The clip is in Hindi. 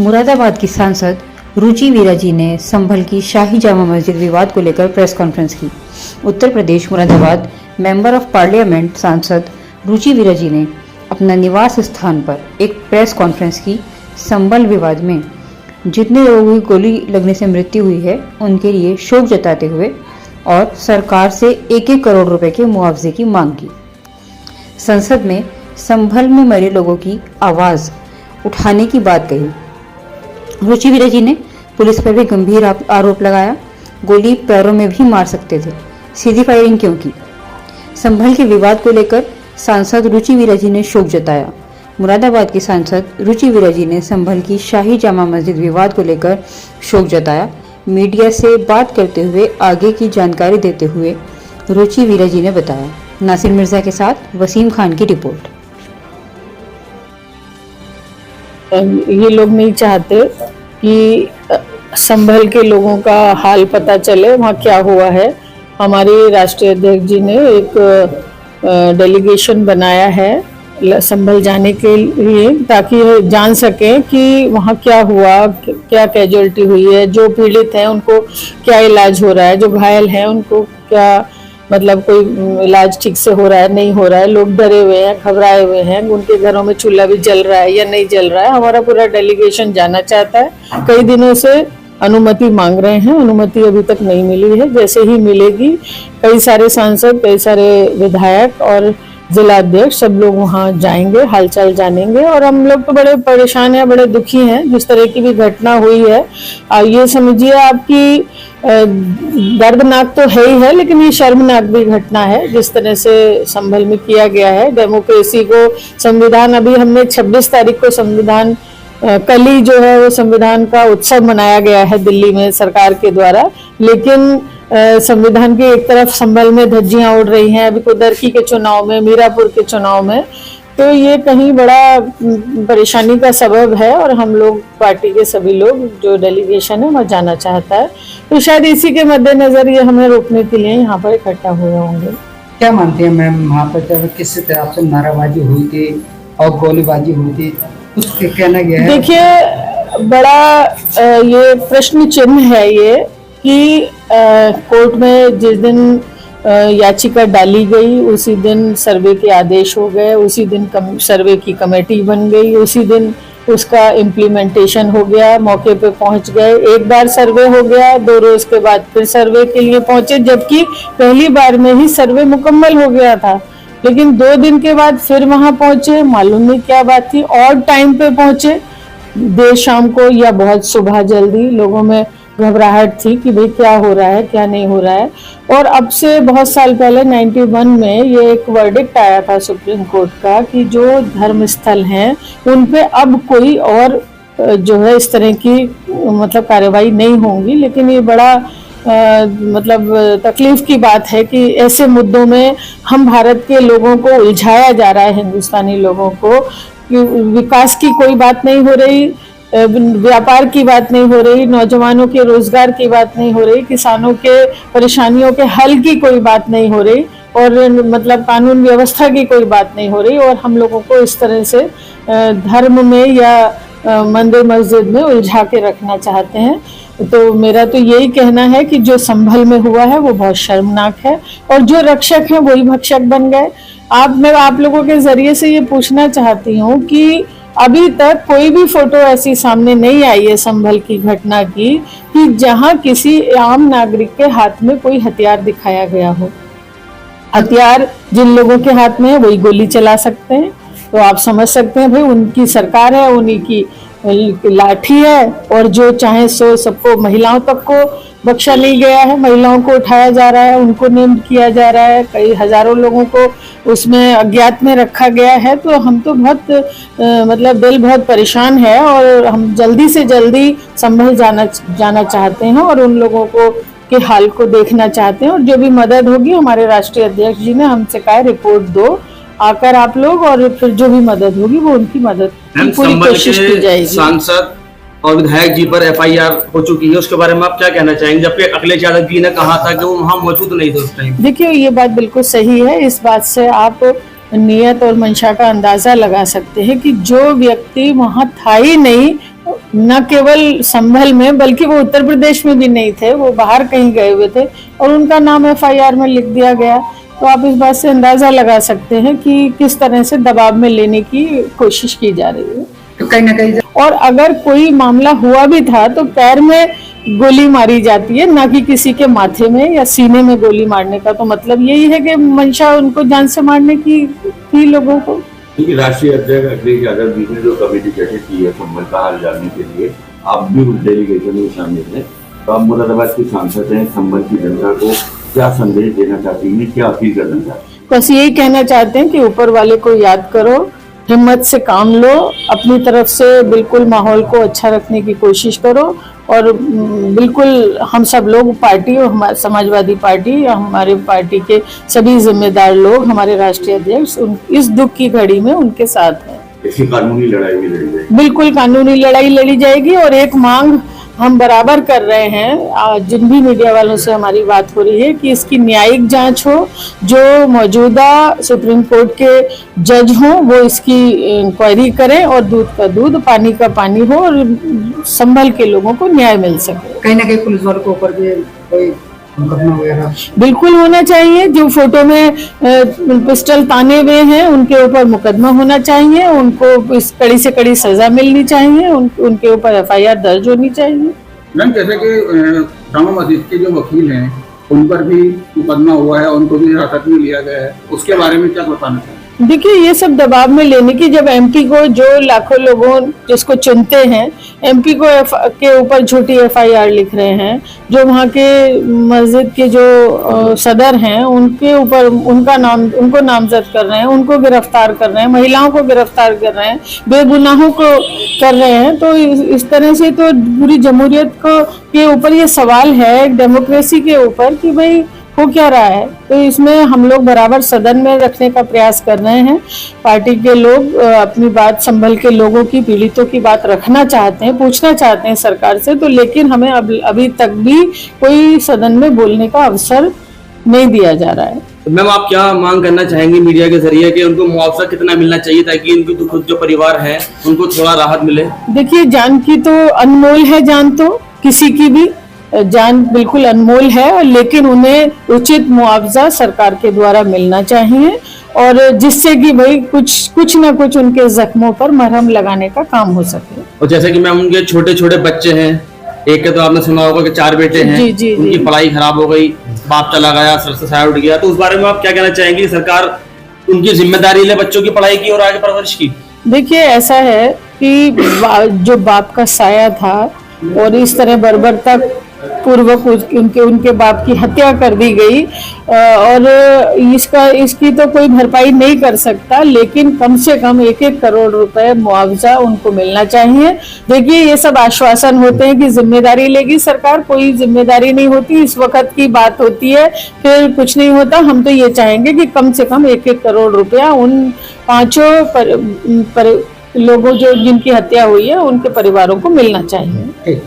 मुरादाबाद की सांसद रुचि वीरा जी ने संभल की शाही जामा मस्जिद विवाद को लेकर प्रेस कॉन्फ्रेंस की। Uttar Pradesh Moradabad member of parliament सांसद रुचि वीरा जी ने अपना निवास स्थान पर एक प्रेस कॉन्फ्रेंस की। संभल विवाद में जितने लोगों की गोली लगने से मृत्यु हुई है उनके लिए शोक जताते हुए और सरकार से 1-1 करोड़ रुपए के मुआवजे की मांग की। संसद में संभल में मरे लोगों की आवाज उठाने की बात कही। रुचि वीरा जी ने पुलिस पर भी गंभीर आरोप लगाया। गोली पैरों में भी मार सकते थे, सीधी फायरिंग क्यों की? संभल के विवाद को लेकर सांसद रुचि वीरा जी ने शोक जताया। मुरादाबाद की सांसद रुचि वीरा जी ने संभल की शाही जामा मस्जिद विवाद को लेकर शोक जताया। मीडिया से बात करते हुए आगे की जानकारी देते हुए रुचि वीरा जी ने बताया। नासिर मिर्जा के साथ वसीम खान की रिपोर्ट। ये लोग नहीं चाहते कि संभल के लोगों का हाल पता चले, वहाँ क्या हुआ है। हमारे राष्ट्रीय अध्यक्ष जी ने एक डेलीगेशन बनाया है संभल जाने के लिए, ताकि जान सकें कि वहाँ क्या हुआ, क्या कैजुअलिटी हुई है, जो पीड़ित हैं उनको क्या इलाज हो रहा है, जो घायल हैं उनको क्या मतलब कोई इलाज ठीक से हो रहा है, नहीं हो रहा है। लोग डरे हुए हैं, घबराए हुए हैं, उनके घरों में चूल्हा भी जल रहा है या नहीं जल रहा है। हमारा पूरा डेलीगेशन जाना चाहता है। कई दिनों से अनुमति मांग रहे हैं, अनुमति अभी तक नहीं मिली है। जैसे ही मिलेगी कई सारे सांसद, कई सारे विधायक और जिला अध्यक्ष सब लोग वहाँ जाएंगे, हालचाल जानेंगे। और हम लोग तो बड़े परेशान हैं, बड़े दुखी हैं जिस तरह की भी घटना हुई है। ये समझिए आपकी दर्दनाक तो है ही है, लेकिन ये शर्मनाक भी घटना है जिस तरह से संभल में किया गया है। डेमोक्रेसी को संविधान, अभी हमने 26 तारीख को संविधान, कल ही जो है वो संविधान का उत्सव मनाया गया है दिल्ली में सरकार के द्वारा, लेकिन संविधान की एक तरफ संभल में धज्जियां उड़ रही हैं। अभी कुदरकी के चुनाव में, मीरापुर के चुनाव में, तो ये कहीं बड़ा परेशानी का सबब है। और हम लोग पार्टी के सभी लोग जो डेलीगेशन है वह जाना चाहता है, तो शायद इसी के मद्देनजर ये हमें रोकने के लिए यहाँ पर इकट्ठा हुए होंगे। क्या मानते हैं मैम, वहाँ पर किस तरह से नाराबाजी हुई थी और गोलीबाजी हुई थी, उसके कहना गया है? देखिए, बड़ा ये प्रश्न चिन्ह है ये कि कोर्ट में जिस दिन याचिका डाली गई उसी दिन सर्वे के आदेश हो गए, उसी दिन सर्वे की कमेटी बन गई, उसी दिन उसका इम्प्लीमेंटेशन हो गया, मौके पे पहुंच गए। एक बार सर्वे हो गया, 2 रोज के बाद फिर सर्वे के लिए पहुंचे, जबकि पहली बार में ही सर्वे मुकम्मल हो गया था। लेकिन 2 दिन के बाद फिर वहां पहुंचे, मालूम नहीं क्या बात थी, और टाइम पे पहुंचे, देर शाम को या बहुत सुबह जल्दी। लोगों में घबराहट थी कि भाई क्या हो रहा है, क्या नहीं हो रहा है। और अब से बहुत साल पहले 91 में ये एक वर्डिक्ट आया था सुप्रीम कोर्ट का कि जो धर्म स्थल हैं उन पे अब कोई और जो है इस तरह की मतलब कार्रवाई नहीं होंगी। लेकिन ये बड़ा मतलब तकलीफ की बात है कि ऐसे मुद्दों में हम भारत के लोगों को उलझाया जा रहा है, हिंदुस्तानी लोगों को, कि विकास की कोई बात नहीं हो रही, व्यापार की बात नहीं हो रही, नौजवानों के रोजगार की बात नहीं हो रही, किसानों के परेशानियों के हल की कोई बात नहीं हो रही, और मतलब कानून व्यवस्था की कोई बात नहीं हो रही। और हम लोगों को इस तरह से धर्म में या मंदिर मस्जिद में उलझा के रखना चाहते हैं। तो मेरा तो यही कहना है कि जो संभल में हुआ है वो बहुत शर्मनाक है, और जो रक्षक हैं वही भक्षक बन गए। मैं आप लोगों के जरिए से ये पूछना चाहती हूँ कि अभी तक कोई भी फोटो ऐसी सामने नहीं आई है संभल की घटना की कि जहां किसी आम नागरिक के हाथ में कोई हथियार दिखाया गया हो। हथियार जिन लोगों के हाथ में है वही गोली चला सकते हैं, तो आप समझ सकते हैं भाई उनकी सरकार है, उन्हीं की लाठी है, और जो चाहे सो सबको, महिलाओं तक को बख्शा नहीं गया है। महिलाओं को उठाया जा रहा है, उनको निंद किया जा रहा है, कई हजारों लोगों को उसमें अज्ञात में रखा गया है। तो हम तो बहुत मतलब दिल बहुत परेशान है, और हम जल्दी से जल्दी संभल जाना चाहते हैं और उन लोगों को के हाल को देखना चाहते हैं। और जो भी मदद होगी, हमारे राष्ट्रीय अध्यक्ष जी ने हमसे कहा रिपोर्ट दो आकर आप लोग, और फिर जो भी मदद होगी वो उनकी मदद की पूरी कोशिश की जाएगी। सांसद और विधायक जी पर FIR हो चुकी है, उसके बारे में आप क्या कहना चाहेंगे, जबकि अखिलेश यादव जी ने कहा था कि वो वहाँ मौजूद नहीं थे उस टाइम? देखिए, ये बात बिल्कुल सही है। इस बात से आप नियत और मंशा का अंदाजा लगा सकते हैं कि जो व्यक्ति वहाँ था ही नहीं, न केवल संभल में बल्कि वो उत्तर प्रदेश में भी नहीं थे, वो बाहर कहीं गए हुए थे और उनका नाम एफआईआर में लिख दिया गया। तो आप इस बात से अंदाजा लगा सकते हैं कि किस तरह से दबाव में लेने की कोशिश की जा रही है। तो कहीं ना कहीं और अगर कोई मामला हुआ भी था तो पैर में गोली मारी जाती है, ना कि किसी के माथे में या सीने में गोली मारने का। तो मतलब यही है कि मंशा उनको जान से मारने की थी लोगों को। क्योंकि राष्ट्रीय अध्यक्ष अखिलेश यादव जी ने जो कमेटी गठित की है संभल का हाल जानने के लिए, आप भी उस डेलीगेशन में शामिल हैं, तो आप मुरादाबाद की सांसद हैं, संभल की जनता को क्या संदेश देना चाहती हैं, क्या अपील करना चाहती हैं? बस यही कहना चाहते हैं कि ऊपर वाले को याद करो, हिम्मत से काम लो, अपनी तरफ से बिल्कुल माहौल को अच्छा रखने की कोशिश करो और बिल्कुल हम सब लोग पार्टी और हमारे समाजवादी पार्टी या हमारे पार्टी के सभी जिम्मेदार लोग, हमारे राष्ट्रीय अध्यक्ष इस दुख की घड़ी में उनके साथ हैं। इसकी कानूनी लड़ाई भी लड़ी जाएगी। बिल्कुल कानूनी लड़ाई लड़ी जाएगी और एक मांग हम बराबर कर रहे हैं, जिन भी मीडिया वालों से हमारी बात हो रही है कि इसकी न्यायिक जांच हो, जो मौजूदा सुप्रीम कोर्ट के जज हों वो इसकी इंक्वायरी करें और दूध का दूध पानी का पानी हो और संभल के लोगों को न्याय मिल सके। कहीं ना कहीं पुलिस वालों के ऊपर भी कोई मुकदमा वगैरह बिल्कुल होना चाहिए। जो फोटो में पिस्टल ताने हुए हैं उनके ऊपर मुकदमा होना चाहिए, उनको इस कड़ी से कड़ी सजा मिलनी चाहिए, उनके ऊपर एफआईआर दर्ज होनी चाहिए। मैम जैसे कि जामा मस्जिद के जो वकील हैं उन पर भी मुकदमा हुआ है, उनको भी हिरासत में लिया गया है, उसके बारे में क्या बताना चाहिए? देखिए ये सब दबाव में लेने की, जब एमपी को जो लाखों लोगों जिसको चुनते हैं एमपी को के ऊपर झूठी एफआईआर लिख रहे हैं, जो वहाँ के मस्जिद के जो सदर हैं उनके ऊपर उनको नामजद कर रहे हैं, उनको गिरफ्तार कर रहे हैं, महिलाओं को गिरफ्तार कर रहे हैं, बेगुनाहों को कर रहे हैं, तो इस तरह से तो पूरी जमहूरियत के ऊपर ये सवाल है, डेमोक्रेसी के ऊपर, कि भाई हो क्या रहा है। तो इसमें हम लोग बराबर सदन में रखने का प्रयास कर रहे हैं। पार्टी के लोग अपनी बात, संभल के लोगों की, पीड़ितों की बात रखना चाहते हैं, पूछना चाहते हैं सरकार से, तो लेकिन हमें अभी तक भी कोई सदन में बोलने का अवसर नहीं दिया जा रहा है। तो मैम आप क्या मांग करना चाहेंगे मीडिया के जरिए कि उनको मुआवजा कितना मिलना चाहिए ताकि उनकी तो खुद जो परिवार है उनको थोड़ा राहत मिले? देखिए जान की तो अनमोल है, जान तो किसी की भी जान बिल्कुल अनमोल है, लेकिन उन्हें उचित मुआवजा सरकार के द्वारा मिलना चाहिए और जिससे कि भाई कुछ ना कुछ उनके जख्मों पर मरहम लगाने का काम हो सके। और जैसे कि मैम उनके छोटे छोटे बच्चे हैं, एक के तो आपने सुना होगा कि 4 बेटे हैं, जी, उनकी पढ़ाई खराब हो गई, बाप चला गया, सर से साया उठ गया, तो उस बारे में आप क्या कहना चाहेंगे? सरकार उनकी जिम्मेदारी ले बच्चों की पढ़ाई की और आगे परवरिश की। देखिए ऐसा है कि जो बाप का साया था और इस तरह बर्बरता पूर्वक उनके बाप की हत्या कर दी गई और इसकी तो कोई भरपाई नहीं कर सकता, लेकिन कम से कम 1-1 करोड़ रुपए मुआवजा उनको मिलना चाहिए। देखिए ये सब आश्वासन होते हैं कि जिम्मेदारी लेगी सरकार, कोई जिम्मेदारी नहीं होती, इस वक्त की बात होती है फिर कुछ नहीं होता। हम तो ये चाहेंगे कि कम से कम 1-1 करोड़ रुपया उन 5 लोगों जिनकी हत्या हुई है उनके परिवारों को मिलना चाहिए।